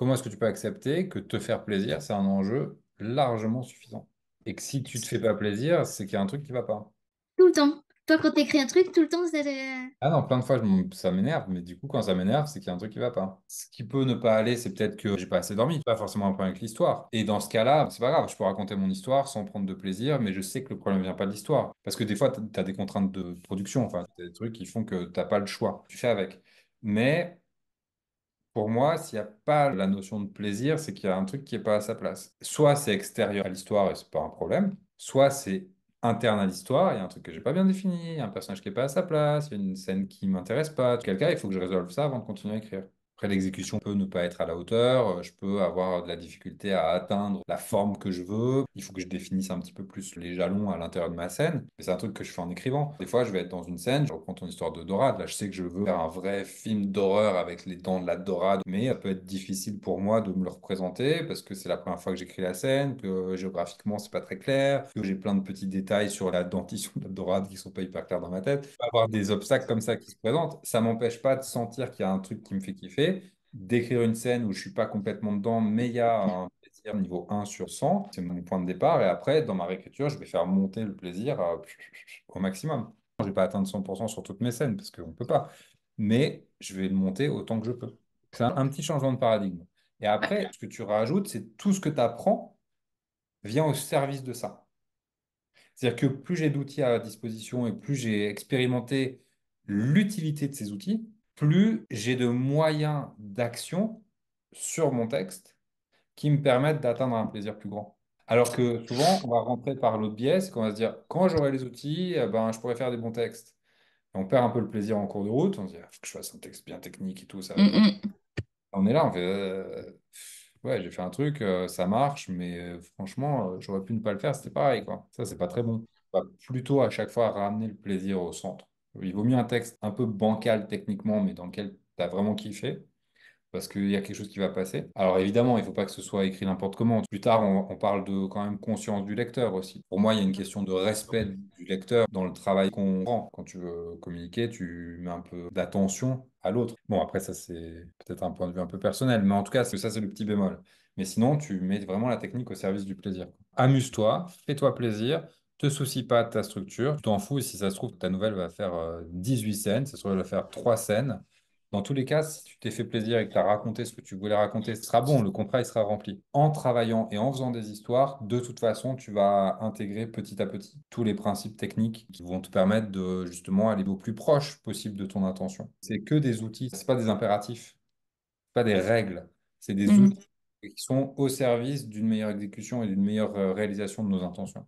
comment est-ce que tu peux accepter que te faire plaisir, c'est un enjeu largement suffisant? Et que si tu te fais pas plaisir, c'est qu'il y a un truc qui va pas. Tout le temps. Toi, quand t'écris un truc, tout le temps, c'est... Ah non, plein de fois, ça m'énerve, mais du coup, quand ça m'énerve, c'est qu'il y a un truc qui va pas. Ce qui peut ne pas aller, c'est peut-être que j'ai pas assez dormi, pas forcément un problème avec l'histoire. Et dans ce cas-là, c'est pas grave, je peux raconter mon histoire sans prendre de plaisir, mais je sais que le problème vient pas de l'histoire. Parce que des fois, tu as des contraintes de production, enfin, t'as des trucs qui font que t'as pas le choix. Tu fais avec. Mais pour moi, s'il n'y a pas la notion de plaisir, c'est qu'il y a un truc qui n'est pas à sa place. Soit c'est extérieur à l'histoire et c'est pas un problème, soit c'est interne à l'histoire, il y a un truc que j'ai pas bien défini, il y a un personnage qui n'est pas à sa place, il y a une scène qui m'intéresse pas. Dans quel cas, il faut que je résolve ça avant de continuer à écrire. Après, l'exécution peut ne pas être à la hauteur, je peux avoir de la difficulté à atteindre la forme que je veux. Il faut que je définisse un petit peu plus les jalons à l'intérieur de ma scène. Mais c'est un truc que je fais en écrivant. Des fois, je vais être dans une scène, je reprends ton histoire de Dorade. Là, je sais que je veux faire un vrai film d'horreur avec les dents de la Dorade, mais ça peut être difficile pour moi de me le représenter parce que c'est la première fois que j'écris la scène, que géographiquement, c'est pas très clair, que j'ai plein de petits détails sur la dentition de la Dorade qui sont pas hyper clairs dans ma tête. Il peut y avoir des obstacles comme ça qui se présentent. Ça m'empêche pas de sentir qu'il y a un truc qui me fait kiffer, d'écrire une scène où je suis pas complètement dedans, mais il y a un plaisir niveau 1/100, c'est mon point de départ, et après, dans ma réécriture, je vais faire monter le plaisir au maximum. Je vais pas atteindre 100% sur toutes mes scènes, parce qu'on ne peut pas, mais je vais le monter autant que je peux. C'est un petit changement de paradigme. Et après, ce que tu rajoutes, c'est tout ce que tu apprends vient au service de ça. C'est-à-dire que plus j'ai d'outils à disposition et plus j'ai expérimenté l'utilité de ces outils, plus j'ai de moyens d'action sur mon texte qui me permettent d'atteindre un plaisir plus grand. Alors que souvent, on va rentrer par l'autre biais, c'est qu'on va se dire, quand j'aurai les outils, ben, je pourrai faire des bons textes. Et on perd un peu le plaisir en cours de route, on se dit, il faut que je fasse un texte bien technique et tout, ça va être Mm, mm. on est là, on fait ouais, j'ai fait un truc, ça marche, mais franchement, j'aurais pu ne pas le faire, c'était pareil, quoi. Ça, c'est pas très bon. On va plutôt à chaque fois ramener le plaisir au centre. Il vaut mieux un texte un peu bancal techniquement, mais dans lequel tu as vraiment kiffé, parce qu'il y a quelque chose qui va passer. Alors évidemment, il ne faut pas que ce soit écrit n'importe comment. Plus tard, on parle de quand même conscience du lecteur aussi. Pour moi, il y a une question de respect du lecteur dans le travail qu'on rend. Quand tu veux communiquer, tu mets un peu d'attention à l'autre. Bon, après, ça, c'est peut-être un point de vue un peu personnel, mais en tout cas, ça, c'est le petit bémol. Mais sinon, tu mets vraiment la technique au service du plaisir. Amuse-toi, fais-toi plaisir. Te soucie pas de ta structure, tu t'en fous si ça se trouve, ta nouvelle va faire 18 scènes, ça se trouve, elle va faire 3 scènes. Dans tous les cas, si tu t'es fait plaisir et que tu as raconté ce que tu voulais raconter, ce sera bon, le contrat il sera rempli. En travaillant et en faisant des histoires, de toute façon, tu vas intégrer petit à petit tous les principes techniques qui vont te permettre de justement aller au plus proche possible de ton intention. C'est que des outils, c'est pas des impératifs, pas des règles, c'est des Mm. outils qui sont au service d'une meilleure exécution et d'une meilleure réalisation de nos intentions.